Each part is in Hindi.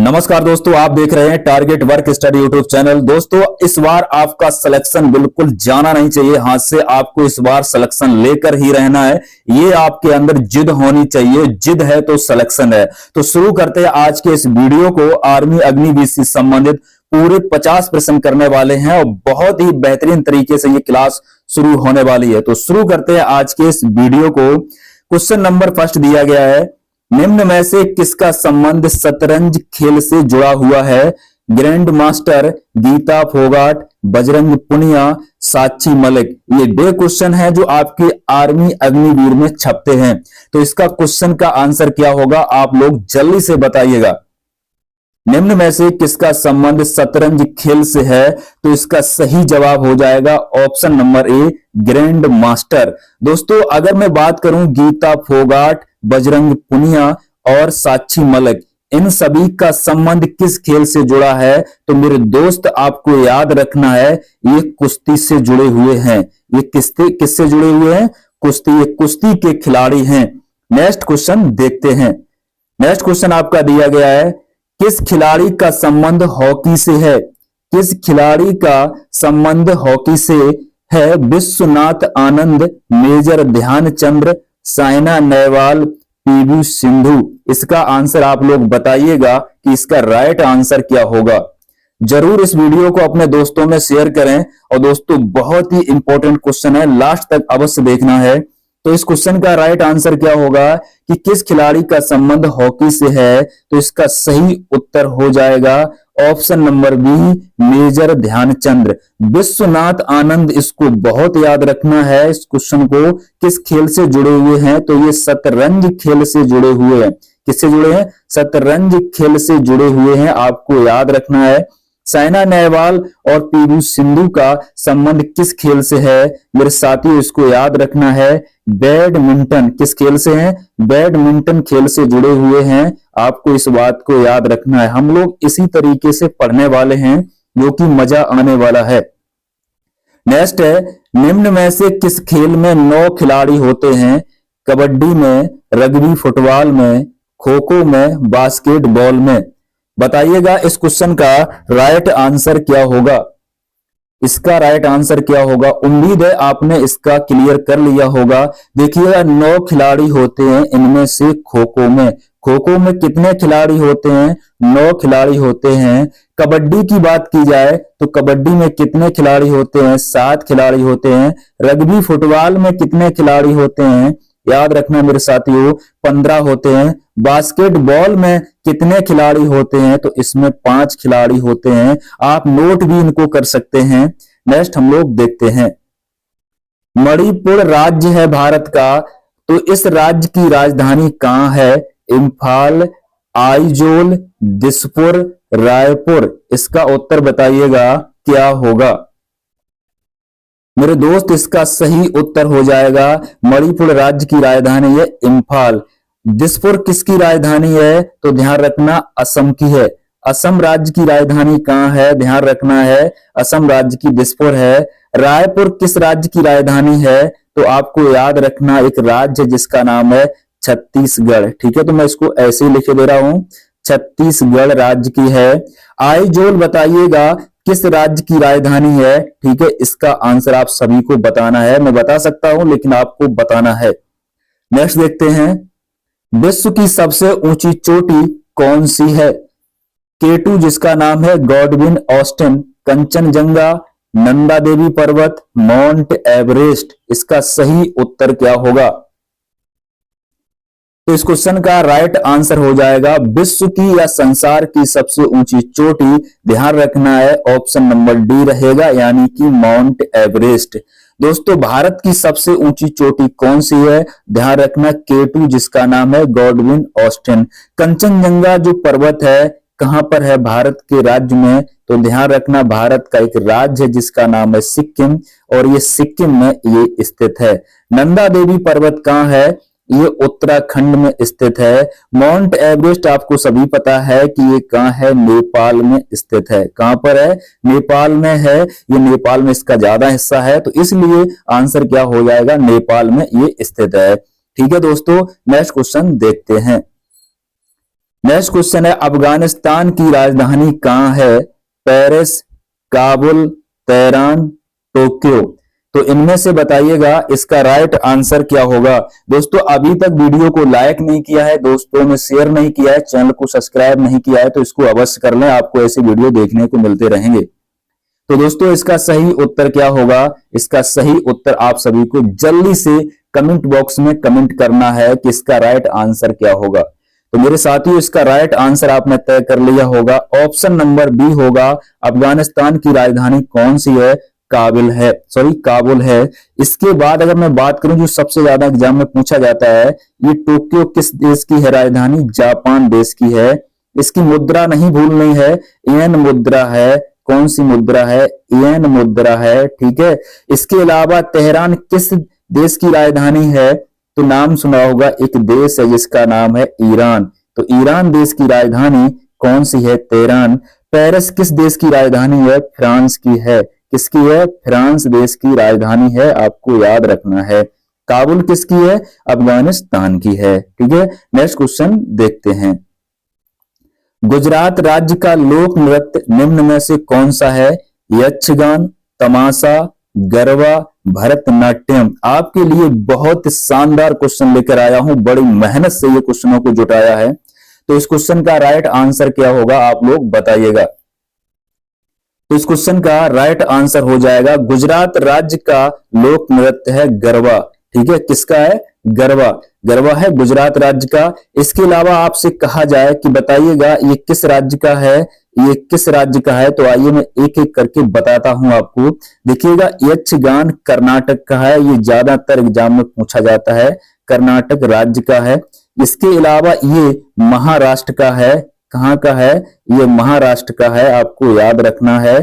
नमस्कार दोस्तों, आप देख रहे हैं target work study YouTube channel. दोस्तों, इस बार आपका सिलेक्शन बिल्कुल जाना नहीं चाहिए हाथ से। आपको इस बार सिलेक्शन लेकर ही रहना है। ये आपके अंदर जिद होनी चाहिए। जिद है तो सिलेक्शन है। तो शुरू करते हैं आज के इस वीडियो को। आर्मी अग्निवीर से संबंधित पूरे 50 प्रश्न करने वाले हैं और बहुत ही बेहतरीन तरीके से ये क्लास शुरू होने वाली है। तो शुरू करते हैं आज के इस वीडियो को। क्वेश्चन नंबर फर्स्ट दिया गया है, निम्न में से किसका संबंध शतरंज खेल से जुड़ा हुआ है? Grand master Geeta Phogat, Bajrang Punia, Sakshi Malik. ये वे क्वेश्चन है जो आपके आर्मी अग्निवीर में छपते हैं। तो इसका क्वेश्चन का आंसर क्या होगा, आप लोग जल्दी से बताइएगा। निम्न में से किसका संबंध शतरंज खेल से है? तो इसका सही जवाब हो जाएगा ऑप्शन नंबर ए, ग्रैंड मास्टर। दोस्तों, अगर मैं बात करूं गीता फोगाट, बजरंग पुनिया और साक्षी मलिक, इन सभी का संबंध किस खेल से जुड़ा है? तो मेरे दोस्त, आपको याद रखना है, ये कुश्ती से जुड़े हुए हैं। ये किससे जुड़े हुए हैं? कुश्ती। ये कुश्ती के खिलाड़ी हैं। नेक्स्ट क्वेश्चन देखते हैं। नेक्स्ट क्वेश्चन आपका दिया गया है, किस खिलाड़ी का संबंध हॉकी से है? किस खिलाड़ी का संबंध हॉकी से है? Vishwanath Anand, major Dhyan Chandra, Saina Nehwal, PV Sindhu. इसका आंसर आप लोग बताइएगा कि इसका राइट आंसर क्या होगा। जरूर इस वीडियो को अपने दोस्तों में शेयर करें। और दोस्तों, बहुत ही इंपॉर्टेंट क्वेश्चन है, लास्ट तक अवश्य देखना है। तो इस क्वेश्चन का राइट आंसर क्या होगा कि किस खिलाड़ी का संबंध हॉकी से है? तो इसका सही उत्तर हो जाएगा option number B, Major Dhyanchand. Vishwanath Anand, इसको बहुत याद रखना है। इस क्वेश्चन को किस खेल से जुड़े हुए हैं? तो ये शतरंज खेल से जुड़े हुए हैं। किससे जुड़े हैं? शतरंज खेल से जुड़े हुए हैं, आपको याद रखना है। साइना नेहवाल और पीवी सिंधु का संबंध किस खेल से है? मेरे साथियों, इसको याद रखना है, बैडमिंटन। किस खेल से हैं? बैडमिंटन खेल से जुड़े हुए हैं। आपको इस बात को याद रखना है। हम लोग इसी तरीके से पढ़ने वाले हैं, जो कि मजा आने वाला है। नेक्स्ट है, निम्न में से किस खेल में 9 खिलाड़ी होते हैं? कबड्डी में, रग्बी फुटबॉल में, खो खो में, बास्केटबॉल में। बताइएगा इस क्वेश्चन का राइट आंसर क्या होगा। इसका राइट आंसर क्या होगा? उम्मीद है आपने इसका क्लियर कर लिया होगा। देखिएगा, 9 खिलाड़ी होते हैं। इनमें से खो खो में कितने खिलाड़ी होते हैं? 9 खिलाड़ी होते हैं। कबड्डी की बात की जाए तो कबड्डी में कितने खिलाड़ी होते हैं? 7 खिलाड़ी होते हैं। रग्बी फुटबॉल में कितने खिलाड़ी होते हैं? याद रखना मेरे साथियों, 15 होते हैं। बास्केटबॉल में कितने खिलाड़ी होते हैं? तो इसमें 5 खिलाड़ी होते हैं। आप नोट भी इनको कर सकते हैं। नेक्स्ट हम लोग देखते हैं, मणिपुर राज्य है भारत का, तो इस राज्य की राजधानी कहां है? इम्फाल, आइजोल, दिसपुर, रायपुर। इसका उत्तर बताइएगा क्या होगा। मेरे दोस्त, इसका सही उत्तर हो जाएगा, मणिपुर राज्य की राजधानी है इम्फाल। दिसपुर किसकी राजधानी है? तो ध्यान रखना, असम की है। असम राज्य की राजधानी कहां है? ध्यान रखना है, असम राज्य की दिसपुर है। रायपुर किस राज्य की राजधानी है? तो आपको याद रखना, एक राज्य जिसका नाम है छत्तीसगढ़। ठीक है, तो मैं इसको ऐसे ही लिख दे रहा हूं, छत्तीसगढ़ राज्य की है। आइजोल बताइएगा किस राज्य की राजधानी है? ठीक है, इसका आंसर आप सभी को बताना है। मैं बता सकता हूं, लेकिन आपको बताना है। नेक्स्ट देखते हैं, विश्व की सबसे ऊंची चोटी कौन सी है? केटू, जिसका नाम है गॉडविन ऑस्टिन, कंचनजंगा, नंदा देवी पर्वत, माउंट एवरेस्ट। इसका सही उत्तर क्या होगा? तो इस क्वेश्चन का राइट आंसर हो जाएगा, विश्व की या संसार की सबसे ऊंची चोटी। ध्यान रखना है, ऑप्शन नंबर डी रहेगा, यानी कि माउंट एवरेस्ट। दोस्तों, भारत की सबसे ऊंची चोटी कौन सी है? ध्यान रखना, केटू, जिसका नाम है गॉडविन ऑस्टिन। कंचनजंगा जो पर्वत है, कहां पर है? भारत के राज्य में। तो ध्यान रखना, भारत का एक राज्य है जिसका नाम है सिक्किम, और ये सिक्किम में ये स्थित है। नंदा देवी पर्वत कहां है? ये उत्तराखंड में स्थित है। माउंट एवरेस्ट आपको सभी पता है कि ये कहां है? नेपाल में स्थित है। कहां पर है? नेपाल में है। ये नेपाल में इसका ज्यादा हिस्सा है, तो इसलिए आंसर क्या हो जाएगा? नेपाल में ये स्थित है। ठीक है दोस्तों, नेक्स्ट क्वेश्चन देखते हैं। नेक्स्ट क्वेश्चन है अफगानिस्तान की राजधानी कहां है? Paris, Kabul, Tehran, Tokyo. तो इनमें से बताइएगा इसका राइट आंसर क्या होगा। दोस्तों अभी तक वीडियो को लाइक नहीं किया है, दोस्तों में शेयर नहीं किया है, चैनल को सब्सक्राइब नहीं किया है तो इसको अवश्य कर लें, आपको ऐसे वीडियो देखने को मिलते रहेंगे। तो दोस्तों इसका सही उत्तर क्या होगा? इसका सही उत्तर आप सभी को जल्दी से कमेंट बॉक्स में कमेंट करना है कि इसका राइट आंसर क्या होगा। तो मेरे साथियों इसका राइट आंसर आपने तय कर लिया होगा, ऑप्शन नंबर बी होगा। अफगानिस्तान की राजधानी कौन सी है? काबुल है। इसके बाद अगर मैं बात करूं जो सबसे ज्यादा एग्जाम में पूछा जाता है, ये टोक्यो किस देश की है राजधानी? जापान देश की है। इसकी मुद्रा नहीं भूलनी है, येन मुद्रा है। कौन सी मुद्रा है? येन मुद्रा है, ठीक है। इसके अलावा तेहरान किस देश की राजधानी है? तो नाम सुना होगा, एक देश है जिसका नाम है ईरान। तो ईरान देश की राजधानी कौन सी है? तेहरान। पेरिस किस देश की राजधानी है? फ्रांस की है। किसकी है? फ्रांस देश की राजधानी है, आपको याद रखना है। काबुल किसकी है? अफगानिस्तान की है, ठीक है। नेक्स्ट क्वेश्चन देखते हैं। गुजरात राज्य का लोक नृत्य निम्न में से कौन सा है? यक्षगान, तमाशा, गरबा, भरतनाट्यम। आपके लिए बहुत शानदार क्वेश्चन लेकर आया हूं, बड़ी मेहनत से ये क्वेश्चनों को जुटाया है। तो इस क्वेश्चन का राइट आंसर क्या होगा आप लोग बताइएगा। तो इस क्वेश्चन का राइट आंसर हो जाएगा गुजरात राज्य का लोक नृत्य है गरबा, ठीक है। किसका है? गरबा। गरबा है गुजरात राज्य का। इसके अलावा आपसे कहा जाए कि बताइएगा ये किस राज्य का है, ये किस राज्य का है, तो आइए मैं एक एक करके बताता हूं आपको। देखिएगा यक्षगान कर्नाटक का है, ये ज्यादातर एग्जाम में पूछा जाता है, कर्नाटक राज्य का है। इसके अलावा ये महाराष्ट्र का है। कहां का है? ये महाराष्ट्र का है, आपको याद रखना है।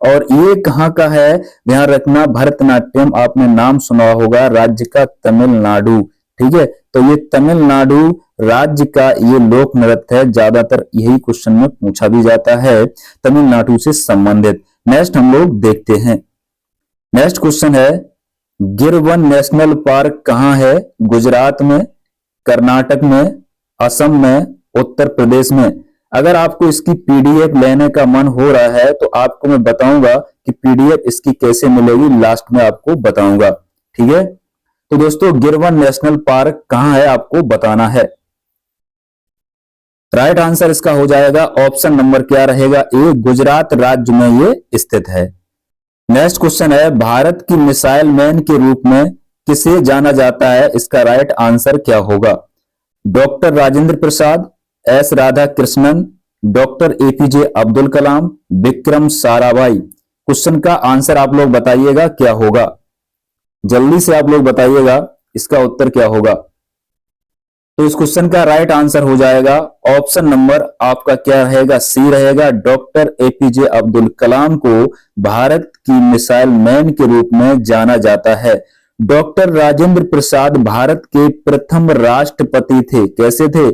और ये कहां का है? ध्यान रखना, भरतनाट्यम आपने नाम सुना होगा, राज्य का तमिलनाडु, ठीक है। तो ये तमिलनाडु राज्य का ये लोक नृत्य है, ज्यादातर यही क्वेश्चन में पूछा भी जाता है तमिलनाडु से संबंधित। नेक्स्ट हम लोग देखते हैं। नेक्स्ट क्वेश्चन है गिर वन नेशनल पार्क कहां है? गुजरात में, कर्नाटक में, असम में, उत्तर प्रदेश में। अगर आपको इसकी पीडीएफ लेने का मन हो रहा है तो आपको मैं बताऊंगा कि पीडीएफ इसकी कैसे मिलेगी, लास्ट में आपको बताऊंगा, ठीक है। तो दोस्तों गिर वन नेशनल पार्क कहां है आपको बताना है। राइट आंसर इसका हो जाएगा ऑप्शन नंबर क्या रहेगा? ए, गुजरात राज्य में ये स्थित है। नेक्स्ट क्वेश्चन है भारत की मिसाइल मैन के रूप में किसे जाना जाता है? इसका राइट आंसर क्या होगा? Doctor Rajendra Prasad, S Radhakrishnan, doctor APJ Abdul Kalam, Vikram Sarabhai. Question का आंसर आप लोग बताइएगा क्या होगा, जल्दी से आप लोग बताइएगा इसका उत्तर क्या होगा। तो इस क्वेश्चन का राइट आंसर हो जाएगा ऑप्शन नंबर आपका क्या रहेगा? सी रहेगा। डॉक्टर एपीजे अब्दुल कलाम को भारत की मिसाइल मैन के रूप में जाना जाता है। डॉक्टर राजेंद्र प्रसाद भारत के प्रथम राष्ट्रपति थे। कैसे थे?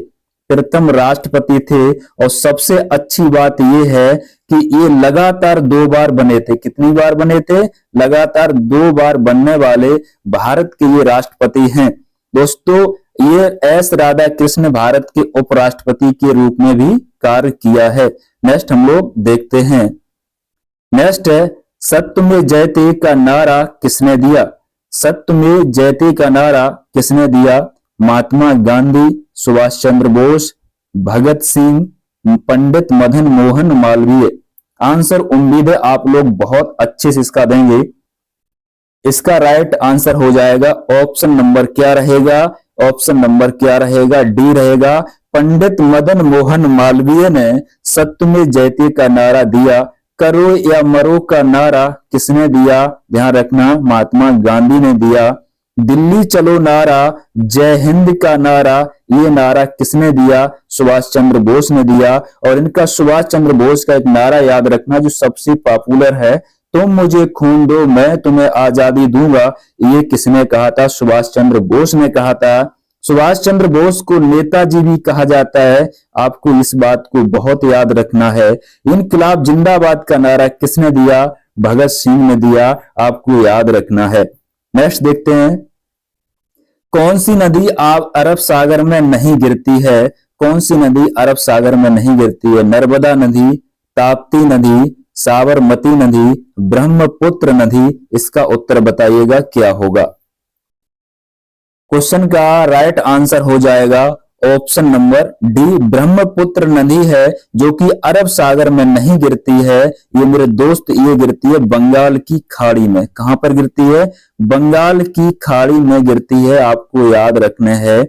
प्रथम राष्ट्रपति थे। और सबसे अच्छी बात यह है कि ये लगातार 2 बार बने थे। कितनी बार बने थे? लगातार 2 बार बनने वाले भारत के ये राष्ट्रपति हैं। दोस्तों ये एस राधा कृष्ण भारत के उपराष्ट्रपति के रूप में भी कार्य किया है। नेक्स्ट हम लोग देखते हैं। नेक्स्ट है सत्य में जयते का नारा किसने दिया? सत्य में जयते का नारा किसने दिया? महात्मा गांधी, सुभाष चंद्र बोस, भगत सिंह, पंडित मदन मोहन मालवीय। आंसर उम्मीद है आप लोग बहुत अच्छे से इसका देंगे। इसका राइट आंसर हो जाएगा ऑप्शन नंबर क्या रहेगा? ऑप्शन नंबर क्या रहेगा? डी रहेगा। पंडित मदन मोहन मालवीय ने सत्य में जयते का नारा दिया। करो या मरो का नारा किसने दिया? ध्यान रखना, महात्मा गांधी ने दिया। दिल्ली चलो नारा, जय हिंद का नारा, ये नारा किसने दिया? सुभाष चंद्र बोस ने दिया। और इनका सुभाष चंद्र बोस का एक नारा याद रखना जो सबसे पॉपुलर है, तुम मुझे खून दो मैं तुम्हें आजादी दूंगा। ये किसने कहा था? सुभाष चंद्र बोस ने कहा था। सुभाष चंद्र बोस को नेताजी भी कहा जाता है, आपको इस बात को बहुत याद रखना है। इनकलाब जिंदाबाद का नारा किसने दिया? भगत सिंह ने दिया, आपको याद रखना है। नेक्स्ट देखते हैं। कौन सी नदी अरब सागर में नहीं गिरती है? कौन सी नदी अरब सागर में नहीं गिरती है? नर्मदा नदी, ताप्ती नदी, साबरमती नदी, ब्रह्मपुत्र नदी। इसका उत्तर बताइएगा क्या होगा। क्वेश्चन का राइट आंसर हो जाएगा ऑप्शन नंबर डी, ब्रह्मपुत्र नदी है जो कि अरब सागर में नहीं गिरती है। ये मेरे दोस्त ये गिरती है बंगाल की खाड़ी में। कहां पर गिरती है? बंगाल की खाड़ी में गिरती है, आपको याद रखने हैं।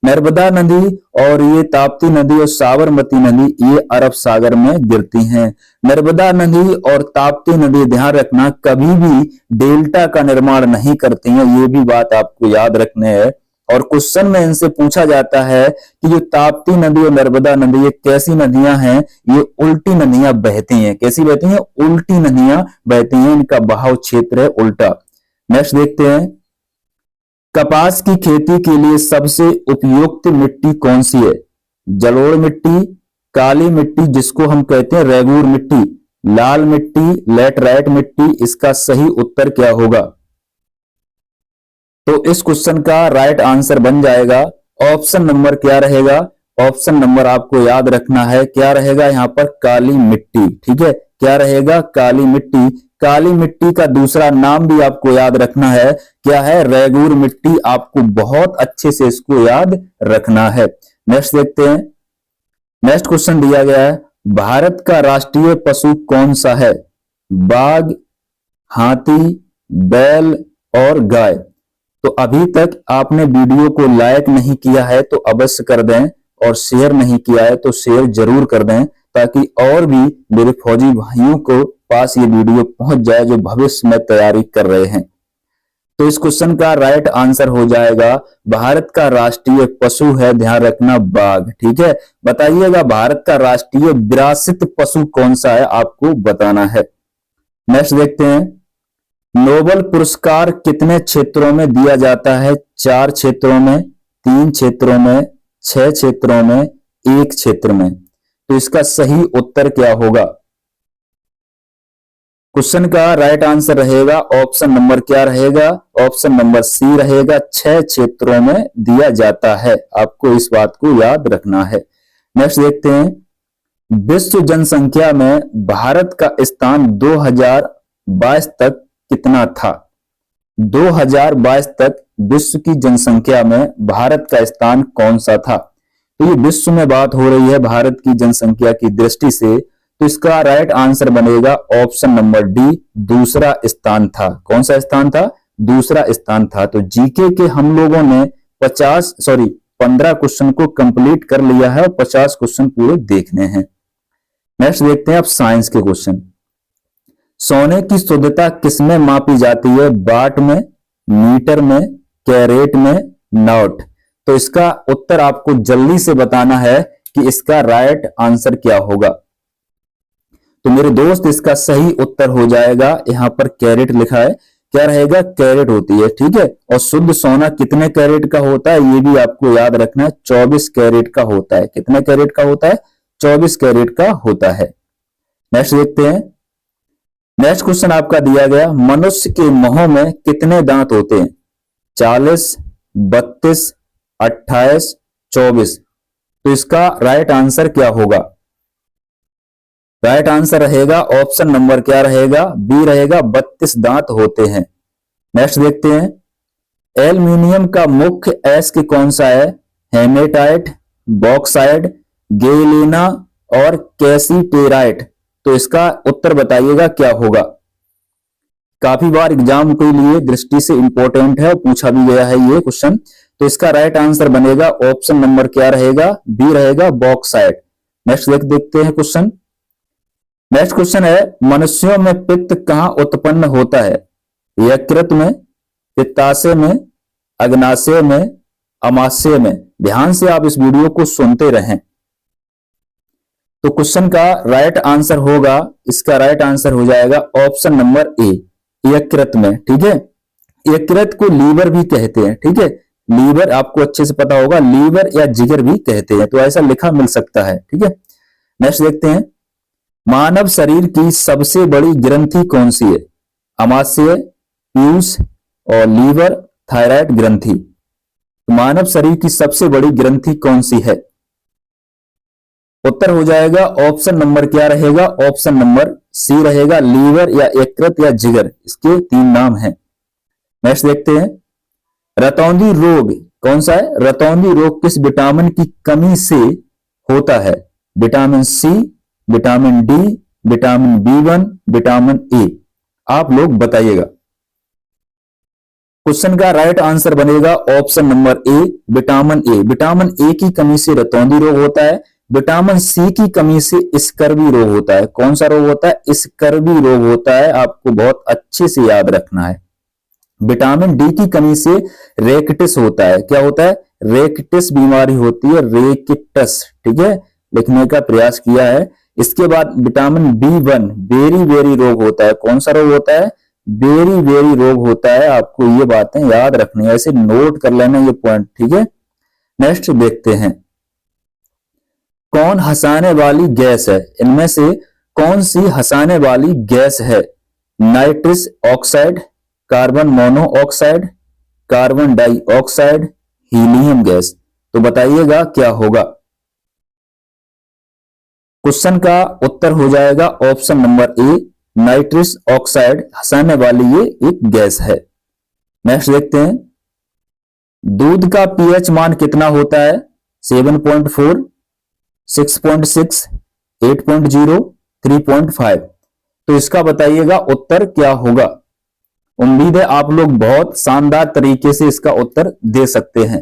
नर्मदा नदी और ये ताप्ती नदी और साबरमती नदी ये अरब सागर में गिरती हैं। नर्मदा नदी और ताप्ती नदी ध्यान रखना कभी भी डेल्टा का निर्माण नहीं करती हैं, ये भी बात आपको याद रखने हैं। और क्वेश्चन में इनसे पूछा जाता है कि जो ताप्ती नदी और नर्मदा नदी ये कैसी नदियां हैं? ये उल्टी नदियां बहती हैं। कैसी बहती हैं? उल्टी नदियां बहती हैं, इनका बहाव क्षेत्र है उल्टा। नेक्स्ट देखते हैं, कपास की खेती के लिए सबसे उपयुक्त मिट्टी कौन सी है? जलोढ़ मिट्टी, काली मिट्टी जिसको हम कहते हैं रेगूर मिट्टी, लाल मिट्टी, लैटराइट मिट्टी। इसका सही उत्तर क्या होगा? तो इस क्वेश्चन का राइट आंसर बन जाएगा ऑप्शन नंबर क्या रहेगा? ऑप्शन नंबर आपको याद रखना है, क्या रहेगा यहां पर? काली मिट्टी। ठीक है, क्या रहेगा? काली मिट्टी। काली मिट्टी का दूसरा नाम भी आपको याद रखना है, क्या है? रेगूर मिट्टी। आपको बहुत अच्छे से इसको याद रखना है। नेक्स्ट देखते हैं, नेक्स्ट क्वेश्चन दिया गया है, भारत का राष्ट्रीय पशु कौन सा है? बाघ, हाथी, बैल और गाय। तो अभी तक आपने वीडियो को लाइक नहीं किया है तो अवश्य कर दें, और शेयर नहीं किया है तो शेयर जरूर कर दें, ताकि और भी मेरे फौजी भाइयों को पास ये वीडियो पहुंच जाए जो भविष्य में तैयारी कर रहे हैं। तो इस क्वेश्चन का राइट आंसर हो जाएगा, भारत का राष्ट्रीय पशु है, ध्यान रखना, बाघ। ठीक है, बताइएगा भारत का राष्ट्रीय विरासित पशु कौन सा है, आपको बताना है। नेक्स्ट देखते हैं, नोबेल पुरस्कार कितने क्षेत्रों में दिया जाता है? 4 क्षेत्रों में, 3 क्षेत्रों में, 6 क्षेत्रों में, 1 क्षेत्र में। तो इसका सही उत्तर क्या होगा? क्वेश्चन का राइट आंसर रहेगा ऑप्शन नंबर क्या रहेगा? ऑप्शन नंबर सी रहेगा, 6 क्षेत्रों में दिया जाता है। आपको इस बात को याद रखना है। नेक्स्ट देखते हैं, विश्व जनसंख्या में भारत का स्थान 2022 तक कितना था? 2022 तक विश्व की जनसंख्या में भारत का स्थान कौन सा था? तो ये विश्व में बात हो रही है भारत की जनसंख्या की दृष्टि से, तो इसका राइट आंसर बनेगा ऑप्शन नंबर डी, दूसरा स्थान था। कौन सा स्थान था? दूसरा स्थान था। तो जीके के हम लोगों ने 15 क्वेश्चन को कंप्लीट कर लिया है और 50 क्वेश्चन पूरे देखने हैं। नेक्स्ट देखते हैं अब साइंस के क्वेश्चन। सोने की शुद्धता किसमें मापी जाती है? वाट में, मीटर में, कैरेट में, नॉट। तो इसका उत्तर आपको जल्दी से बताना है कि इसका राइट आंसर क्या होगा। तो मेरे दोस्त इसका सही उत्तर हो जाएगा, यहां पर कैरेट लिखा है, क्या रहेगा? कैरेट होती है। ठीक है, और शुद्ध सोना कितने कैरेट का होता है ये भी आपको याद रखना है, 24 कैरेट का होता है। कितने कैरेट का होता है? 24 कैरेट का होता है। नेक्स्ट देखते हैं, नेक्स्ट क्वेश्चन आपका दिया गया, मनुष्य के मुंह में कितने दांत होते हैं? 40, 32, 28, 24। तो इसका राइट आंसर क्या होगा? राइट आंसर रहेगा ऑप्शन नंबर क्या रहेगा? बी रहेगा, 32 दांत होते हैं। नेक्स्ट देखते हैं, एल्यूमिनियम का मुख्य अयस्क कौन सा है? हेमेटाइट, बॉक्साइट, गेलिना और कैसीटेराइट। तो इसका उत्तर बताइएगा क्या होगा। काफी बार एग्जाम के लिए दृष्टि से इंपॉर्टेंट है और पूछा भी गया है ये क्वेश्चन। तो इसका राइट आंसर बनेगा ऑप्शन नंबर क्या रहेगा? बी रहेगा, बॉक्साइट। नेक्स्ट देखते हैं क्वेश्चन। नेक्स्ट क्वेश्चन है, मनुष्यों में पित्त कहां उत्पन्न होता है? यकृत में, पित्ताशय में, अग्नाशय में, अमाशय में। ध्यान से आप इस वीडियो को सुनते रहें। तो क्वेश्चन का राइट आंसर होगा, इसका राइट आंसर हो जाएगा ऑप्शन नंबर ए, यकृत में। ठीक है, यकृत को लीवर भी कहते हैं। ठीक है, लीवर आपको अच्छे से पता होगा, लीवर या जिगर भी कहते हैं, तो ऐसा लिखा मिल सकता है। ठीक है, नेक्स्ट देखते हैं, मानव शरीर की सबसे बड़ी ग्रंथि कौन सी है? अमाशय, पीयूष और लीवर, थायराइड ग्रंथि। तो मानव शरीर की सबसे बड़ी ग्रंथि कौन सी है? उत्तर हो जाएगा ऑप्शन नंबर क्या रहेगा, ऑप्शन नंबर सी रहेगा, लीवर या यकृत या जिगर, इसके 3 नाम हैं। नेक्स्ट देखते हैं, रतौंधी रोग कौन सा है, रतौंधी रोग किस विटामिन की कमी से होता है, vitamin C, vitamin D, vitamin B1, vitamin A, आप लोग बताइएगा। क्वेश्चन का राइट आंसर बनेगा option number A, vitamin A. Vitamin A की कमी से रतौंधी रोग होता है, विटामिन सी की कमी से स्कर्वी रोग होता है। कौन सा रोग होता है, स्कर्वी रोग होता है, आपको बहुत अच्छे से याद रखना है। विटामिन डी की कमी से रेकटिस होता है, क्या होता है, रेकटिस बीमारी होती है, रेकटिस, ठीक है, लिखने का प्रयास किया है। इसके बाद विटामिन B1 बेरी बेरी रोग होता है। कौन सा रोग होता है, बेरी बेरी रोग होता है, आपको ये बातें याद रखनी है, ऐसे नोट कर लेना ये पॉइंट, ठीक है। नेक्स्ट देखते हैं, कौन हंसाने वाली गैस है, इनमें से कौन सी हंसाने वाली गैस है, nitrous oxide, carbon monoxide, carbon dioxide, helium gas, तो बताइएगा क्या होगा। क्वेश्चन का उत्तर हो जाएगा option number A, nitrous oxide हंसाने वाली ये एक गैस है। नेक्स्ट देखते हैं, दूध का पीएच मान कितना होता है, 7.4, 6.6, 8.0, 3.5, तो इसका बताइएगा उत्तर क्या होगा। उम्मीद है आप लोग बहुत शानदार तरीके से इसका उत्तर दे सकते हैं।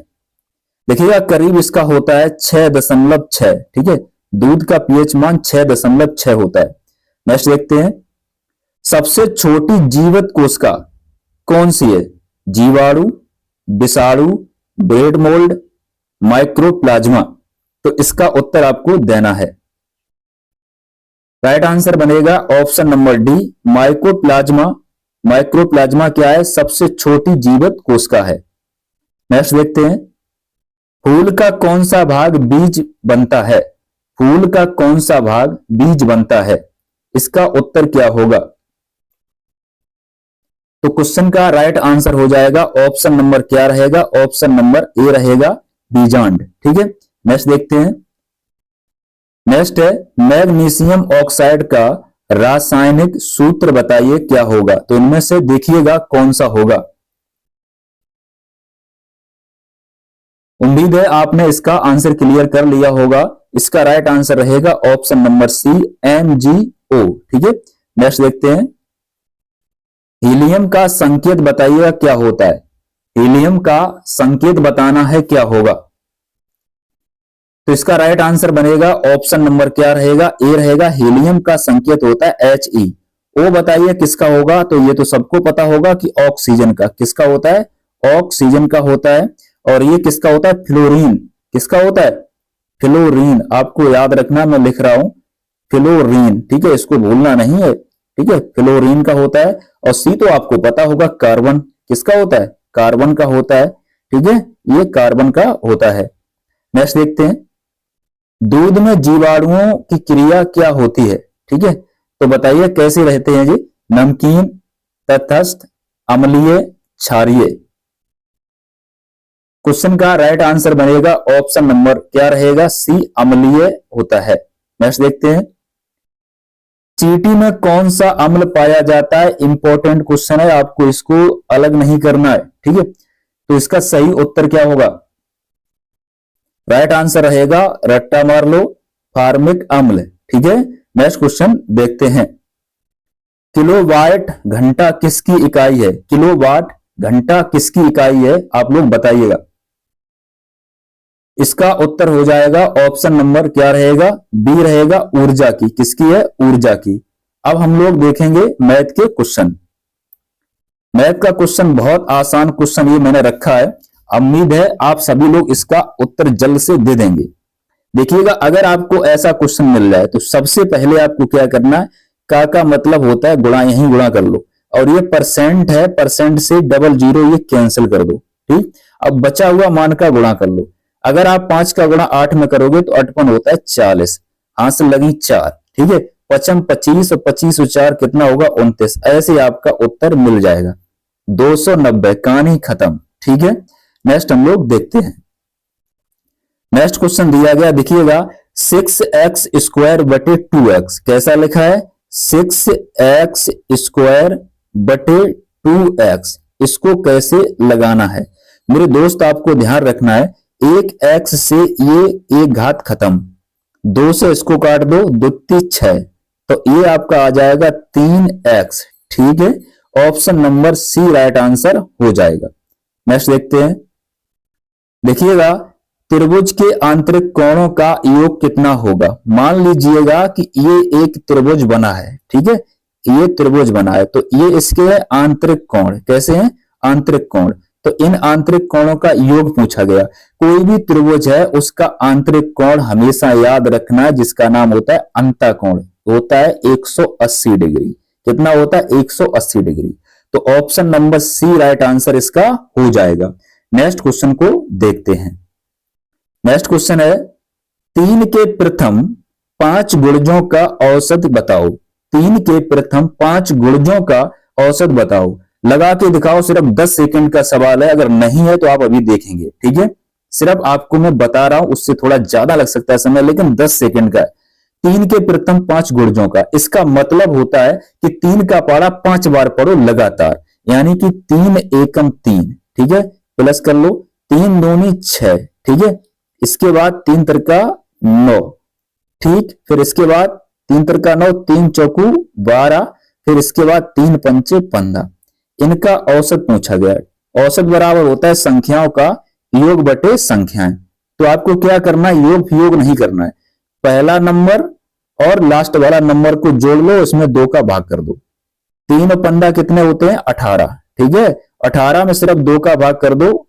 देखिएगा करीब इसका होता है 6.6, ठीक है, दूध का पीएच मान 6.6 होता है। नेक्स्ट देखते हैं, सबसे छोटी जीवित कोशिका कौन सी है, जीवाणु, विषाणु, ब्रेड मोल्ड, माइक्रोप्लाज्मा, तो इसका उत्तर आपको देना है। राइट आंसर बनेगा option number D, mycoplasma. Mycoplasma क्या है, सबसे छोटी जीवित कोशिका है। नेक्स्ट देखते हैं, फूल का कौन सा भाग बीज बनता है, फूल का कौन सा भाग बीज बनता है, इसका उत्तर क्या होगा। तो क्वेश्चन का राइट आंसर हो जाएगा ऑप्शन नंबर क्या रहेगा, ऑप्शन नंबर ए रहेगा, बीजांड, ठीक है। नेक्स्ट देखते हैं, नेक्स्ट है मैग्नीशियम ऑक्साइड का रासायनिक सूत्र बताइए क्या होगा, तो इनमें से देखिएगा कौन सा होगा। उम्मीद है आपने इसका आंसर क्लियर कर लिया होगा। इसका राइट आंसर रहेगा ऑप्शन नंबर सी, MgO, ठीक है। नेक्स्ट देखते हैं, हीलियम का संकेत बताइएगा क्या होता है, हीलियम का संकेत बताना है क्या होगा। तो इसका राइट आंसर बनेगा ऑप्शन नंबर क्या रहेगा, ए रहेगा, हीलियम का संकेत होता है He। ओ बताइए किसका होगा, तो ये तो सबको पता होगा कि ऑक्सीजन का, किसका होता है, ऑक्सीजन का होता है। और ये किसका होता है, फ्लोरीन, किसका होता है, फ्लोरीन, आपको याद रखना, मैं लिख रहा हूं फ्लोरीन, ठीक है, इसको भूलना नहीं है, ठीक है, फ्लोरीन का होता है। और सी तो आपको पता होगा, कार्बन, किसका होता है, कार्बन का होता है, ठीक है, ये कार्बन का होता है। नेक्स्ट देखते हैं, दूध में जीवाणुओं की क्रिया क्या होती है, ठीक है, तो बताइए कैसे रहते हैं जी, नमकीन, तटस्थ, अम्लीय, क्षारीय। क्वेश्चन का राइट आंसर बनेगा ऑप्शन नंबर क्या रहेगा, सी, अम्लीय होता है। नेक्स्ट देखते हैं, चींटी में कौन सा अम्ल पाया जाता है, इंपॉर्टेंट क्वेश्चन है, आपको इसको अलग नहीं करना है, ठीक है। तो इसका सही उत्तर क्या होगा, राइट आंसर रहेगा, रट्टा मार लो, फार्मिक अम्ल, ठीक है। नेक्स्ट क्वेश्चन देखते हैं, किलोवाट घंटा किसकी इकाई है, किलोवाट घंटा किसकी इकाई है, आप लोग बताइएगा। इसका उत्तर हो जाएगा ऑप्शन नंबर क्या रहेगा, बी रहेगा, ऊर्जा की, किसकी है, ऊर्जा की। अब हम लोग देखेंगे मैथ के क्वेश्चन। मैथ का क्वेश्चन बहुत आसान क्वेश्चन ये मैंने रखा है, उम्मीद है आप सभी लोग इसका उत्तर जल्द से दे देंगे। देखिएगा अगर आपको ऐसा क्वेश्चन मिल जाए तो सबसे पहले आपको क्या करना है, का मतलब होता है गुणा, यही गुणा कर लो, और ये परसेंट है, परसेंट से डबल जीरो ये कैंसिल कर दो, ठीक। अब बचा हुआ मान का गुणा कर लो, अगर आप 5 का गुणा 8 में करोगे तो 8 होता है 40, हाथ से लगी 4, ठीक है, 5 25 और 25 और 4 कितना होगा, 29, ऐसे आपका उत्तर मिल जाएगा 290, कहानी खत्म, ठीक है। नेक्स्ट हम लोग देखते हैं, नेक्स्ट क्वेश्चन दिया गया, देखिएगा 6x² बटे 2x कैसा लिखा है? 6x² बटे 2x, इसको कैसे लगाना है मेरे दोस्त? आपको ध्यान रखना है, एक x से ये एक घात खत्म, 2 से इसको काट दो, 2 3 6, तो ये आपका आ जाएगा 3x। ठीक है, option number C right answer हो जाएगा। नेक्स्ट देखते हैं, देखिएगा त्रिभुज के आंतरिक कोणों का योग कितना होगा? मान लीजिएगा कि ये एक त्रिभुज बना है, ठीक है, ये त्रिभुज बना है, तो ये इसके आंतरिक कोण कैसे हैं? आंतरिक कोण, तो इन आंतरिक कोणों का योग पूछा गया। कोई भी त्रिभुज है उसका आंतरिक कोण हमेशा याद रखना है, जिसका नाम होता है अंतःकोण, होता है 180 डिग्री। कितना होता है? 180 डिग्री। तो option number C right answer इसका हो जाएगा। नेक्स्ट क्वेश्चन को देखते हैं। नेक्स्ट क्वेश्चन है, 3 के प्रथम 5 गुणजों का औसत बताओ। 3 के प्रथम 5 गुणजों का औसत बताओ। लगा के दिखाओ, सिर्फ 10 सेकंड का सवाल है, अगर नहीं है तो आप अभी देखेंगे। ठीक है, सिर्फ आपको मैं बता रहा हूं, उससे थोड़ा ज्यादा लग सकता है समय, लेकिन 10 सेकंड का है। 3 के प्रथम 5 गुणजों का, इसका मतलब होता है कि 3 का पारा 5 बार पढ़ो लगातार, यानी कि 3 एकम 3, ठीक है, प्लस कर लो, 3 दूनी 6, ठीक है, इसके बाद 3 तिरका 9, ठीक, फिर इसके बाद 3 तिरका 9, 3 चौकू 12, फिर इसके बाद 3 पंचे 15। इनका औसत पूछा गया। औसत बराबर होता है संख्याओं का योग बटे संख्याएं। तो आपको क्या करना है? योग वियोग नहीं करना है, पहला नंबर और लास्ट वाला नंबर को जोड़ लो, इसमें 2 का भाग कर दो। 3 और 15 कितने होते हैं? 18, ठीक है, 18 में सिर्फ 2 का भाग कर दो,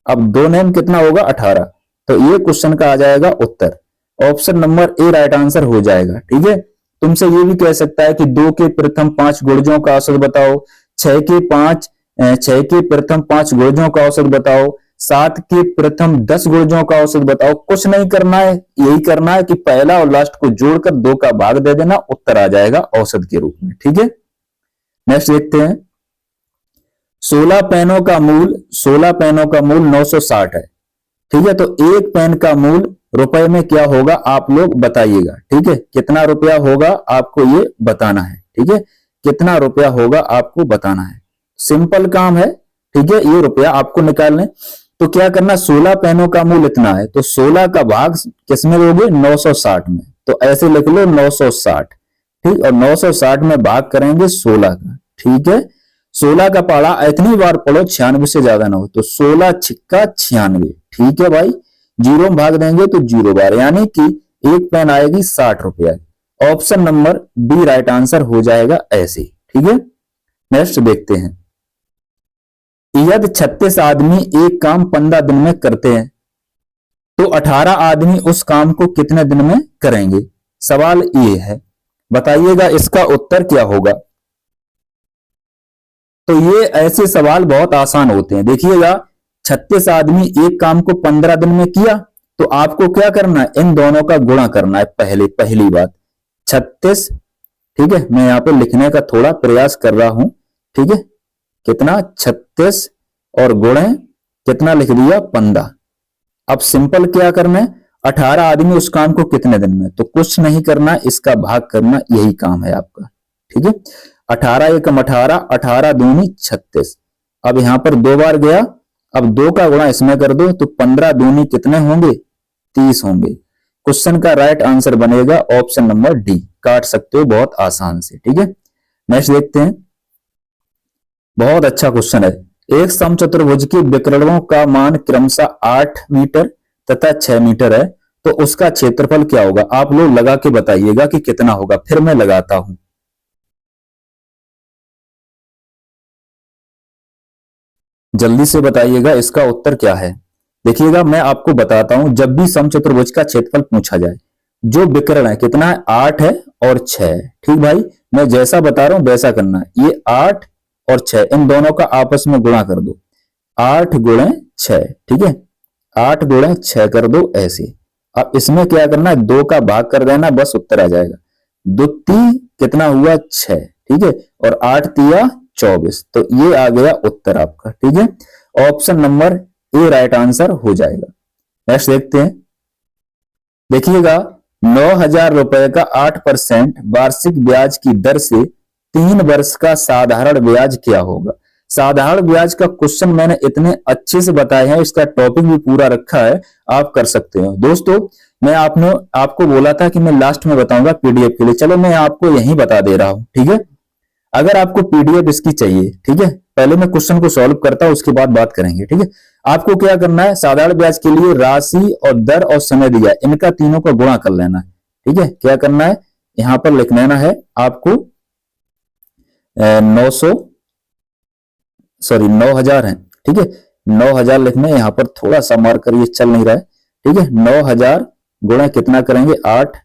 अब 2 नेम कितना होगा? 18। तो ये क्वेश्चन का आ जाएगा उत्तर, option number A right answer हो जाएगा। ठीक है, तुमसे ये भी कह सकता है कि 2 के प्रथम 5 गुणजों का औसत बताओ, 6 के प्रथम 5 गुणजों का औसत बताओ, 7 के प्रथम 10 गुणजों का औसत बताओ। कुछ नहीं करना है, यही करना है कि पहला और लास्ट को जोड़कर 2 का भाग दे देना, उत्तर आ जाएगा औसत के रूप में। ठीक है, नेक्स्ट देखते हैं, 16 पेनों का मूल 960 है। ठीक है, तो एक पेन का मूल रुपए में क्या होगा आप लोग बताइएगा। ठीक है, कितना रुपया होगा आपको ये बताना है। ठीक है, कितना रुपया होगा आपको बताना है, सिंपल काम है। ठीक है, ये रुपया आपको निकालने, तो क्या करना, 16 पेनों का मूल इतना है, तो 16 का भाग किसमें दोगे? 960 में, तो ऐसे लिख लो 960। ठीक, और 960 में भाग करेंगे 16 का। ठीक है, 16 का पढ़ा इतनी बार पढ़ो 96 से ज्यादा ना हो, तो 16 छिक्का 96। ठीक है भाई, 0 में भाग देंगे तो 0 बार, यानी कि एक पेन आएगी 60 रुपया। Option number B right answer हो जाएगा ऐसे। ठीक है, नेक्स्ट देखते हैं, यदि 36 आदमी एक काम 15 दिन में करते हैं तो 18 आदमी उस काम को कितने दिन में करेंगे? सवाल ये है, बताइएगा इसका उत्तर क्या होगा। तो ये ऐसे सवाल बहुत आसान होते हैं। देखिएगा, 36 आदमी एक काम को 15 दिन में किया, तो आपको क्या करना है? इन दोनों का गुणा करना है। पहली बात 36, ठीक है, मैं यहां पे लिखने का थोड़ा प्रयास कर रहा हूं। ठीक है, कितना? 36 और गुणे कितना लिख दिया? 15। अब सिंपल क्या करना है, 18 आदमी उस काम को कितने दिन में, तो कुछ नहीं करना, इसका भाग करना, यही काम है आपका। ठीक है, 18 एकम 18, 18 दूनी 36। अब यहां पर 2 बार गया, अब 2 का गुणा इसमें कर दो, तो 15 दूनी कितने होंगे? 30 होंगे। क्वेश्चन का राइट आंसर बनेगा ऑप्शन नंबर डी, काट सकते हो बहुत आसान से। ठीक है, नेक्स्ट देखते हैं, बहुत अच्छा क्वेश्चन है। एक समचतुर्भुज के विकर्णों का मान क्रमशः 8 मीटर तथा 6 मीटर है, तो उसका क्षेत्रफल क्या होगा? आप लोग लगा के बताइएगा कि कितना होगा, फिर मैं लगाता हूं। जल्दी से बताइएगा इसका उत्तर क्या है। देखिएगा, मैं आपको बताता हूं, जब भी समचतुर्भुज का क्षेत्रफल पूछा जाए, जो विकर्ण है कितना है? 8 है और 6 है। ठीक भाई, मैं जैसा बता रहा हूं वैसा करना है। ये 8 और 6, इन दोनों का आपस में गुणा कर दो, 8 गुणे 6। ठीक है, 8 गुणे 6 कर दो ऐसे। अब इसमें क्या करना है? 2 का भाग कर देना, बस उत्तर आ जाएगा। 2 ती कितना हुआ? 6। ठीक है, और 8 तिया 24, तो ये आ गया उत्तर आपका। ठीक है, option number A right answer हो जाएगा। नेक्स्ट देखते हैं, देखिएगा, 9,000 रुपए का 8% वार्षिक ब्याज की दर से 3 वर्ष का साधारण ब्याज क्या होगा। साधारण ब्याज का क्वेश्चन मैंने इतने अच्छे से बताया है, इसका टॉपिक भी पूरा रखा है, आप कर सकते हो। दोस्तों मैं आपको बोला था कि मैं लास्ट में बताऊंगा पीडीएफ के लिए, चलो मैं आपको यही बता दे रहा हूं, ठीक है। अगर आपको पीडीएफ इसकी चाहिए, ठीक है, पहले मैं क्वेश्चन को सॉल्व करता हूं, उसके बाद बात करेंगे, ठीक है। आपको क्या करना है, साधारण ब्याज के लिए राशि और दर और समय दिया है, इनका तीनों का गुणा कर लेना है, ठीक है। क्या करना है, यहां पर लिख लेना है आपको 9,000 है, ठीक है। 9,000 लिखना है, यहां पर थोड़ा सा मार्कर ये चल नहीं रहा है, ठीक है। 9,000 गुणा कितना करेंगे 8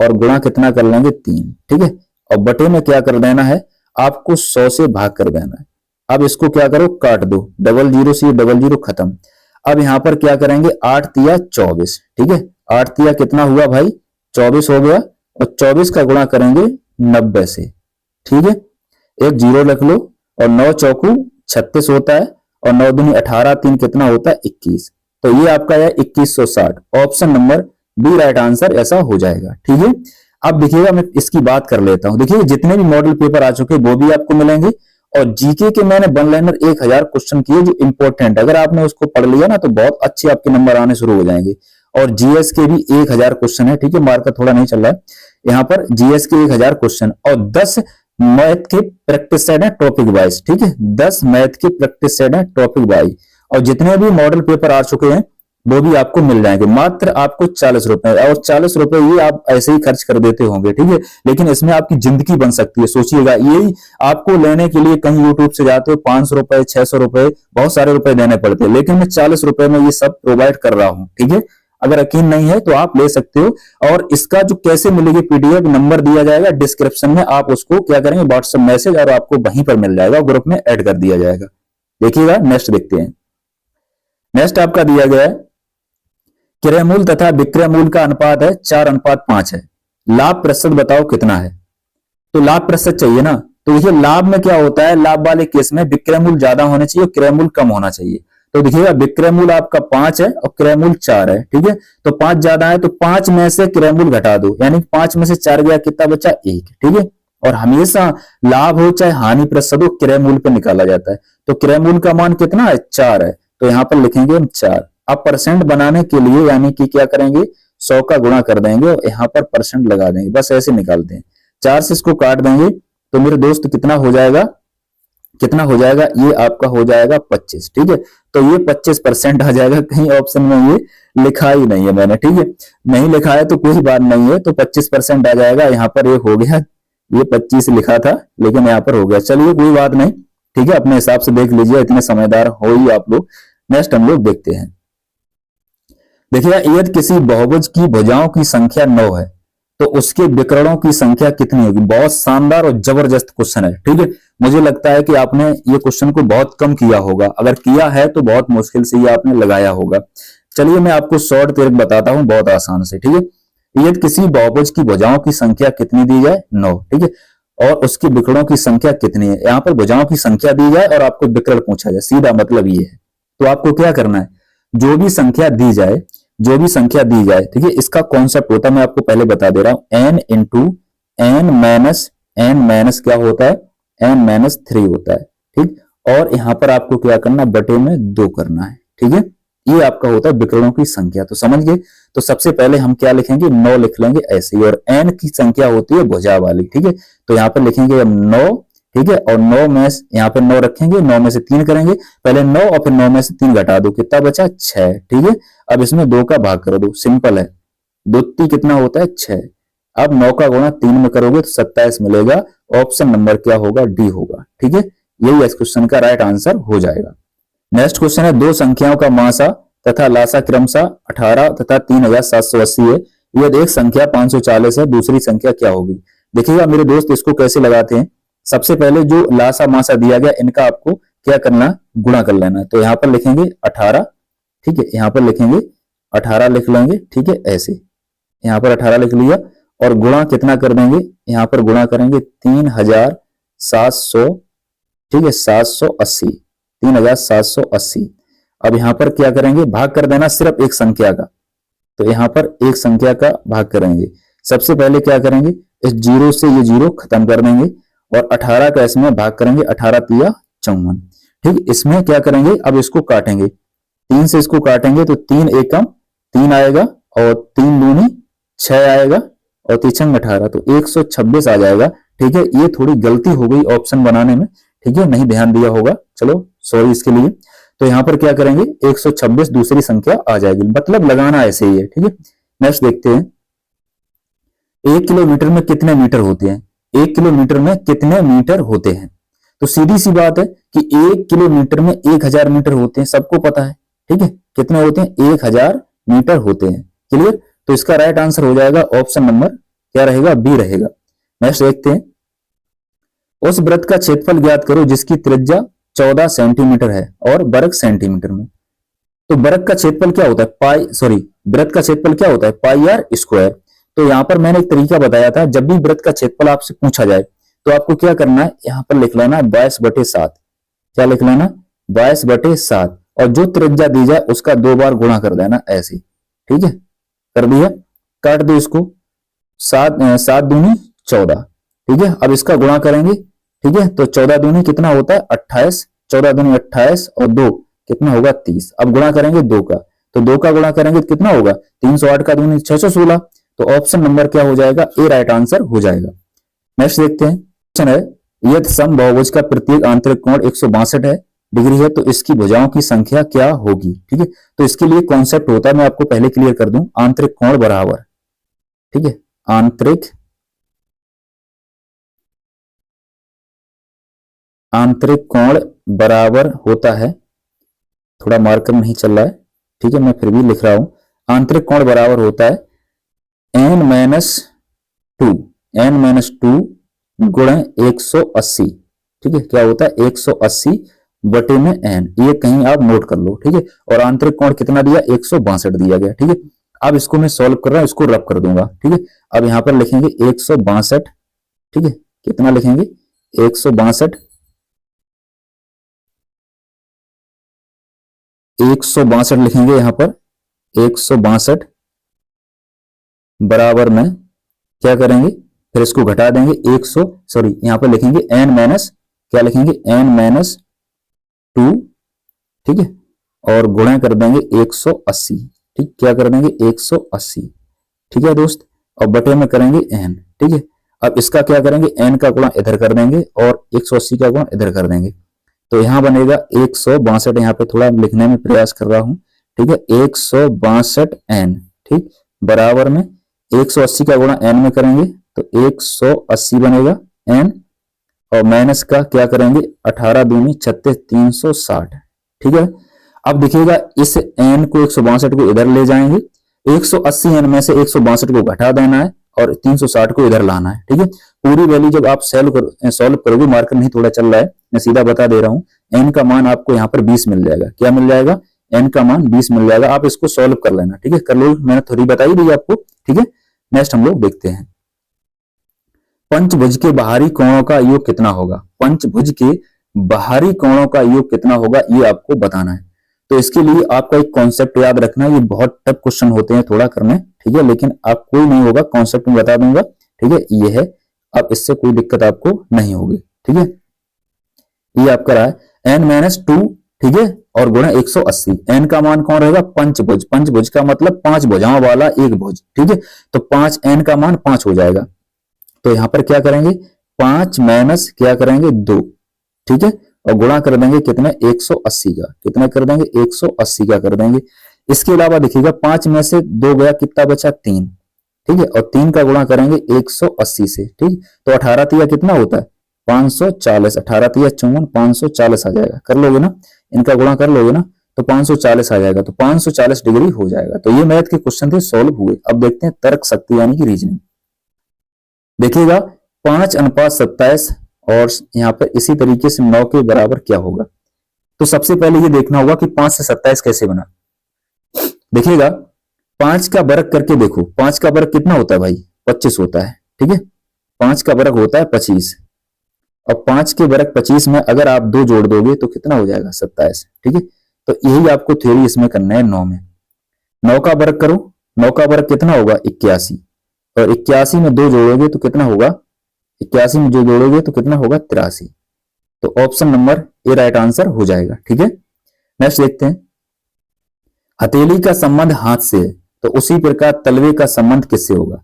और गुणा कितना कर लेंगे 3, ठीक है। और बटे में क्या कर देना है, आपको 100 से भाग कर देना है। अब इसको क्या करो, काट दो, डबल जीरो से डबल जीरो खत्म। अब यहां पर क्या करेंगे, 8 तिया 24, ठीक है। 8 तिया कितना हुआ भाई 24 हो गया, और 24 का गुणा करेंगे 90 से, ठीक है। एक जीरो रख लो, और 9 चौकू 36 होता है, और 9 दूनी 18, 3 कितना होता है 21। तो ये आपका है 2160, option number B right answer ऐसा हो जाएगा, ठीक है। अब देखिएगा मैं इसकी बात कर लेता हूं, देखिए जितने भी मॉडल पेपर आ चुके वो भी आपको मिलेंगे, और जीके के मैंने वन लाइनर 1000 क्वेश्चन किए जो इंपॉर्टेंट, अगर आपने उसको पढ़ लिया ना तो बहुत अच्छे आपके नंबर आने शुरू हो जाएंगे। और जीएस के भी 1000 क्वेश्चन है, ठीक है, मार्कर थोड़ा नहीं चल रहा है यहाँ पर, जीएस के 1000 क्वेश्चन और 10 मैथ के प्रैक्टिस सेट है टॉपिक वाइज, ठीक है। 10 मैथ के प्रैक्टिस सेट है टॉपिक वाइज, और जितने भी मॉडल पेपर आ चुके हैं वो भी आपको मिल जाएंगे, मात्र आपको 40 रुपए, और 40 रुपए ये आप ऐसे ही खर्च कर देते होंगे, ठीक है, लेकिन इसमें आपकी जिंदगी बन सकती है। सोचिएगा, यही आपको लेने के लिए कहीं यूट्यूब से जाते हो 500 रुपए 600 रुपए बहुत सारे रुपए देने पड़ते हैं, लेकिन मैं 40 रुपए में ये सब प्रोवाइड कर रहा हूँ, ठीक है। अगर यकीन नहीं है तो आप ले सकते हो, और इसका जो कैसे मिलेगी पीडीएफ नंबर दिया जाएगा डिस्क्रिप्शन में, आप उसको क्या करेंगे व्हाट्सएप मैसेज, और आपको वहीं पर मिल जाएगा, ग्रुप में ऐड कर दिया जाएगा। देखिएगा नेक्स्ट देखते हैं। नेक्स्ट आपका दिया गया है क्रय मूल तथा विक्रय मूल का अनुपात है 4:5 है, लाभ प्रतिशत बताओ कितना है। तो लाभ प्रतिशत चाहिए ना, तो देखिए लाभ में क्या होता है, लाभ वाले केस में विक्रय मूल ज्यादा होना चाहिए और क्रय मूल कम होना चाहिए। तो देखिएगा विक्रय मूल आपका 5 है और क्रय मूल 4 है, ठीक है। तो 5 ज्यादा है तो 5 में से क्रय मूल घटा दो, यानी 5 में से 4 गया, कितना बचा 1, ठीक है। और हमेशा लाभ हो चाहे हानि प्रतिशत हो क्रय मूल पे निकाला जाता है, तो क्रय मूल का मान कितना है 4 है, तो यहां पर लिखेंगे हम 4। अब परसेंट बनाने के लिए यानी कि क्या करेंगे 100 का गुणा कर देंगे और यहाँ पर परसेंट लगा देंगे, बस ऐसे निकालते हैं। 4 से इसको काट देंगे तो मेरे दोस्त कितना हो जाएगा, कितना हो जाएगा, ये आपका हो जाएगा 25, ठीक है। तो ये 25% आ जाएगा, कहीं ऑप्शन में ये लिखा ही नहीं है मैंने, ठीक है, नहीं लिखा है तो कोई बात नहीं है, तो 25% आ जाएगा। यहाँ पर ये हो गया, ये 25 लिखा था लेकिन यहाँ पर हो गया, चलिए कोई बात नहीं, ठीक है, अपने हिसाब से देख लीजिए, इतने समझदार हो ही आप लोग। नेक्स्ट हम लोग देखते हैं, देखिए यदि किसी बहुभुज की भुजाओं की संख्या 9 है तो उसके विकर्णों की संख्या कितनी होगी। बहुत शानदार और जबरदस्त क्वेश्चन है, ठीक है। मुझे लगता है कि आपने ये क्वेश्चन को बहुत कम किया होगा, अगर किया है तो बहुत मुश्किल से ये आपने लगाया होगा। चलिए मैं आपको शॉर्ट ट्रिक बताता हूं बहुत आसान से, ठीक है। यदि किसी बहुभुज की भुजाओं की संख्या कितनी दी जाए 9, ठीक है, और उसके विकर्णों की संख्या कितनी है। यहाँ पर भुजाओं की संख्या दी जाए और आपको विकर्ण पूछा जाए, सीधा मतलब ये है। तो आपको क्या करना है, जो भी संख्या दी जाए, जो भी संख्या दी जाए, ठीक है, इसका कॉन्सेप्ट होता है, मैं आपको पहले बता दे रहा हूं, n इंटू n माइनस क्या होता है, n-3 होता है, ठीक। और यहां पर आपको क्या करना, बटे में 2 करना है, ठीक है। ये आपका होता है विकर्णों की संख्या, तो समझ गए। तो सबसे पहले हम क्या लिखेंगे, 9 लिख लेंगे ऐसे ही, और n की संख्या होती है भुजा वाली, ठीक है। तो यहाँ पर लिखेंगे हम 9, ठीक है, और 9 में यहाँ पे 9 रखेंगे, 9 में से 3 करेंगे, पहले 9 और फिर 9 में से 3 घटा दो, कितना बचा 6, ठीक है। अब इसमें 2 का भाग कर दो, सिंपल है, 2 कितना होता है 6। अब 9 का गुणा 3 में करोगे तो 27 मिलेगा, ऑप्शन नंबर क्या होगा, डी होगा, ठीक है। यही इस क्वेश्चन का राइट आंसर हो जाएगा। नेक्स्ट क्वेश्चन है, दो संख्याओं का मासा तथा लासा क्रमशः 18 तथा 3780 है, यदि एक संख्या 540 है, दूसरी संख्या क्या होगी। देखिएगा मेरे दोस्त इसको कैसे लगाते हैं, सबसे पहले जो लासा मासा दिया गया इनका आपको क्या करना, गुणा कर लेना। तो यहाँ पर लिखेंगे 18, ठीक है, यहाँ पर लिखेंगे 18 लिख लेंगे, ठीक है, ऐसे यहाँ पर 18 लिख लिया, और गुणा कितना कर देंगे, यहाँ पर गुणा करेंगे 3700, ठीक है, 780, 3780। अब यहाँ पर क्या करेंगे, भाग कर देना सिर्फ एक संख्या का, तो यहाँ पर एक संख्या का भाग करेंगे। सबसे पहले क्या करेंगे, इस 0 से ये 0 खत्म कर देंगे और 18 का इसमें भाग करेंगे, 18 तिया 54। ठीक, इसमें क्या करेंगे, अब इसको काटेंगे, 3 से इसको काटेंगे तो 3 एकम 3 आएगा और 3 दूनी 6 आएगा और 3 18, तो 126 आ जाएगा। ठीक है, ये थोड़ी गलती हो गई ऑप्शन बनाने में, ठीक है, नहीं ध्यान दिया होगा, चलो सॉरी इसके लिए। तो यहाँ पर क्या करेंगे, 126 दूसरी संख्या आ जाएगी, मतलब लगाना ऐसे ही है। ठीक है, नेक्स्ट देखते हैं, 1 किलोमीटर में कितने मीटर होते हैं? 1 किलोमीटर में कितने मीटर होते हैं? तो सीधी सी बात है कि 1 किलोमीटर में 1000 मीटर होते हैं, सबको पता है। ठीक है, कितने होते हैं? 1000 मीटर होते हैं। क्लियर? तो इसका राइट आंसर हो जाएगा ऑप्शन नंबर क्या रहेगा, बी रहेगा। नेक्स्ट देखते हैं, उस वृत्त का क्षेत्रफल ज्ञात करो जिसकी त्रिज्या 14 सेंटीमीटर है और वर्ग सेंटीमीटर में। तो वर्ग का क्षेत्रफल क्या होता है, वृत्त का क्षेत्रफल क्या होता है, पाई आर स्क्वायर। तो यहां पर मैंने एक तरीका बताया था, जब भी वृत्त का क्षेत्रफल आपसे पूछा जाए तो आपको क्या करना है, यहां पर लिख लेना 22/7। क्या लिख लेना, 22/7, और जो त्रिज्या दी जाए उसका 2 बार गुणा कर देना ऐसे। ठीक है, कर दिया, काट दो इसको, 7 दूनी 14। ठीक है, अब इसका गुणा करेंगे। ठीक है, तो 14 दूनी कितना होता है, 28, 14 दूनी 28 और 2 कितना होगा, 30। अब गुणा करेंगे 2 का, तो 2 का गुणा करेंगे तो कितना होगा, 308 का दूनी 616। तो ऑप्शन नंबर क्या हो जाएगा, ए राइट आंसर हो जाएगा। नेक्स्ट देखते हैं, क्वेश्चन है, यदि समबाहुभुज का प्रत्येक आंतरिक कोण 162 डिग्री है तो इसकी भुजाओं की संख्या क्या होगी? ठीक है, तो इसके लिए कॉन्सेप्ट होता है, मैं आपको पहले क्लियर कर दूं, आंतरिक कोण बराबर, ठीक है, आंतरिक कोण बराबर होता है, थोड़ा मार्कर नहीं चल रहा है, ठीक है, मैं फिर भी लिख रहा हूं, आंतरिक कोण बराबर होता है n-2 गुणे 180। ठीक है, क्या होता है, 180 बटे में n, ये कहीं आप नोट कर लो। ठीक है, और आंतरिक कोण कितना दिया, 162 दिया गया। ठीक है, अब इसको मैं सॉल्व कर रहा हूं, इसको रब कर दूंगा। ठीक है, अब यहां पर लिखेंगे 162। ठीक है, कितना लिखेंगे, 162 लिखेंगे यहां पर, 162 बराबर में क्या करेंगे, फिर इसको घटा देंगे, यहां पर लिखेंगे n माइनस, क्या लिखेंगे, n-2। ठीक है, और गुणा कर देंगे 180। ठीक, क्या कर देंगे, 180। ठीक है दोस्त, और बटे में करेंगे n। ठीक है, अब इसका क्या करेंगे, n का गुणा इधर कर देंगे और 180 का गुणा इधर कर देंगे, तो यहां बनेगा 162। यहां पे थोड़ा लिखने में प्रयास कर रहा हूं। ठीक है, 162 n, ठीक, बराबर में 180 का गुणा n में करेंगे तो 180 बनेगा n, और माइनस का क्या करेंगे, 18 दूनी 36, 360। ठीक है, अब देखिएगा इस n को 162 को इधर ले जाएंगे, 180 n में से 162 को घटा देना है और 360 को इधर लाना है। ठीक है, पूरी वैल्यू जब आप सॉल्व करोगे, मार्कर नहीं थोड़ा चल रहा है, मैं सीधा बता दे रहा हूं, n का मान आपको यहाँ पर 20 मिल जाएगा। क्या मिल जाएगा, n का मान 20 मिल जाएगा। आप इसको सॉल्व कर लेना। ठीक है, कर लो, मैंने थोड़ी बताई दी आपको। ठीक है, नेक्स्ट हम लोग देखते हैं, पंचभुज के बाहरी कोणों का योग कितना होगा? पंचभुज के बाहरी कोणों का योग कितना होगा, ये आपको बताना है। तो इसके लिए आपका एक कॉन्सेप्ट याद रखना है, ये बहुत टफ क्वेश्चन होते हैं थोड़ा करने। ठीक है, लेकिन आप कोई नहीं होगा, कॉन्सेप्ट में बता दूंगा। ठीक है, ये है, अब इससे कोई दिक्कत आपको नहीं होगी। ठीक है, ये आपका रहा है n-2। ठीक है, और गुणा 180। n का मान कौन रहेगा, पंचभुज, पंचभुज का मतलब 5 भुजाओं वाला एक भुज। ठीक है, तो 5, n का मान 5 हो जाएगा, तो यहां पर क्या करेंगे, 5 माइनस क्या करेंगे, 2। ठीक है, और गुणा कर देंगे कितने, 180 का, कितना कर देंगे, 180 का कर देंगे। इसके अलावा देखिएगा 5 में से 2 गया, कितना बचा, 3। ठीक है, और 3 का गुणा करेंगे 180 से। ठीक, तो 18 तिया कितना होता है, 540, 18 तिया 54, 540 आ जाएगा। कर लोगे ना, इनका गुणा कर लोगे ना, तो 540 आ जाएगा, तो 540 डिग्री हो जाएगा। तो ये मैथ के क्वेश्चन थे, सॉल्व हुए। अब देखते हैं तर्क शक्ति यानी कि रीजनिंग। देखिएगा 5:27 और यहाँ पर इसी तरीके से 9 के बराबर क्या होगा। तो सबसे पहले ये देखना होगा कि 5 से 27 कैसे बना। देखिएगा 5 का वर्ग करके देखो, 5 का वर्ग कितना होता है भाई, 25 होता है। ठीक है, 5 का वर्ग होता है 25, और 5 के वर्ग 25 में अगर आप 2 जोड़ दोगे तो कितना हो जाएगा, 27। ठीक है, तो यही आपको थ्योरी इसमें करना है। 9 में 9 का वर्ग करो 9 का वर्ग कितना होगा 81, और 81 में 2 जोड़ोगे तो कितना होगा, 81 में जो जोड़ोगे तो कितना होगा 83। तो option number A right answer हो जाएगा। ठीक है, नेक्स्ट देखते हैं, हथेली का संबंध हाथ से है तो उसी प्रकार तलवे का संबंध किससे होगा।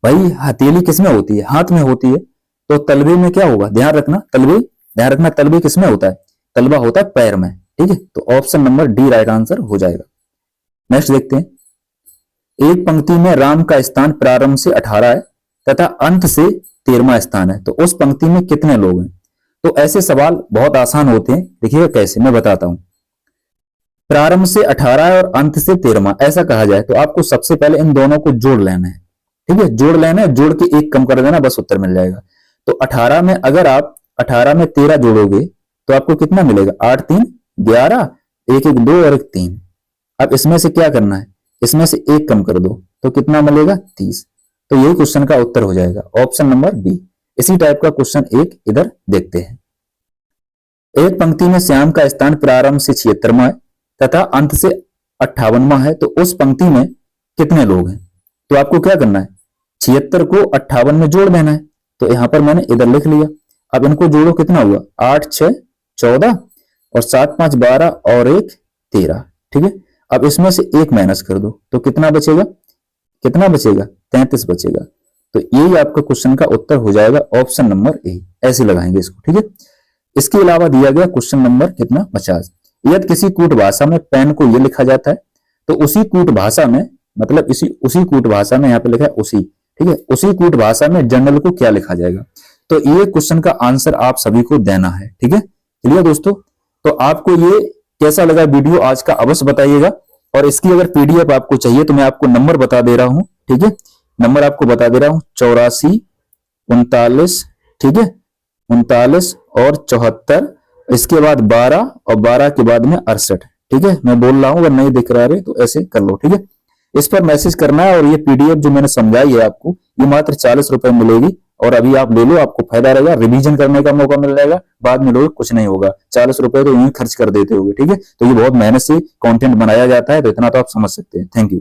भाई हथेली किसमें होती है, हाथ में होती है, तो तलवे में क्या होगा, ध्यान रखना तलवे किसमें होता है, तलवा होता है पैर में। ठीक है, तो option number D right answer हो जाएगा। नेक्स्ट देखते हैं, एक पंक्ति में राम का स्थान प्रारंभ से 18 है तथा अंत से 13वां स्थान है, तो उस पंक्ति में कितने लोग हैं। तो ऐसे सवाल बहुत आसान होते हैं, देखिएगा कैसे, मैं बताता हूं। प्रारंभ से 18 है और अंत से 13वां ऐसा कहा जाए तो आपको सबसे पहले इन दोनों को जोड़ लेना है। ठीक है, जोड़ लेना है, जोड़ के एक कम कर देना, बस उत्तर मिल जाएगा। तो 18 में अगर आप 18 में 13 जोड़ोगे तो आपको कितना मिलेगा, 8 3 11, 1 1 2 और 1 3। अब इसमें से क्या करना है, इसमें से एक कम कर दो तो कितना मिलेगा 30। तो यही क्वेश्चन का उत्तर हो जाएगा, ऑप्शन नंबर बी। इसी टाइप का क्वेश्चन एक इधर देखते हैं, एक पंक्ति में श्याम का स्थान प्रारंभ से 76वां है तथा अंत से 58वां है, तो उस पंक्ति में कितने लोग हैं। तो आपको क्या करना है, 76 को 58 में जोड़ देना है, तो यहां पर मैंने इधर लिख लिया। अब इनको जोड़ो, कितना हुआ 8 6 14 और 7 5 12 और 1 13। ठीक है, अब इसमें से एक माइनस कर दो तो कितना बचेगा, 33 बचेगा। तो यही आपका क्वेश्चन का उत्तर हो जाएगा, ऑप्शन नंबर ए। ऐसे लगाएंगे इसको। ठीक है, इसके अलावा दिया गया क्वेश्चन नंबर कितना 50, यदि किसी कूट भाषा में पेन को ये लिखा जाता है तो उसी कूट भाषा में, मतलब उसी कूट भाषा में, यहाँ पे लिखा है उसी, ठीक है, उसी कूट भाषा में जर्नल को क्या लिखा जाएगा। तो ये क्वेश्चन का आंसर आप सभी को देना है। ठीक है, चलिए दोस्तों, तो आपको ये कैसा लगा वीडियो आज का अवश्य बताइएगा, और इसकी अगर पीडीएफ आपको चाहिए तो मैं आपको नंबर बता दे रहा हूं। ठीक है, नंबर आपको बता दे रहा हूं 84 39, ठीक है, 39 और 74, इसके बाद 12 और 12 के बाद में 68। ठीक है, मैं बोल रहा हूं, अगर नहीं दिख रहा है तो ऐसे कर लो। ठीक है, इस पर मैसेज करना है, और ये पीडीएफ जो मैंने समझाई है आपको, ये मात्र 40 रुपए मिलेगी, और अभी आप ले लो, आपको फायदा रहेगा, रिवीजन करने का मौका मिल जाएगा, बाद में लोग कुछ नहीं होगा, 40 रुपए तो यूं खर्च कर देते होगे। ठीक है, तो ये बहुत मेहनत से कंटेंट बनाया जाता है, तो इतना तो आप समझ सकते हैं। Thank you.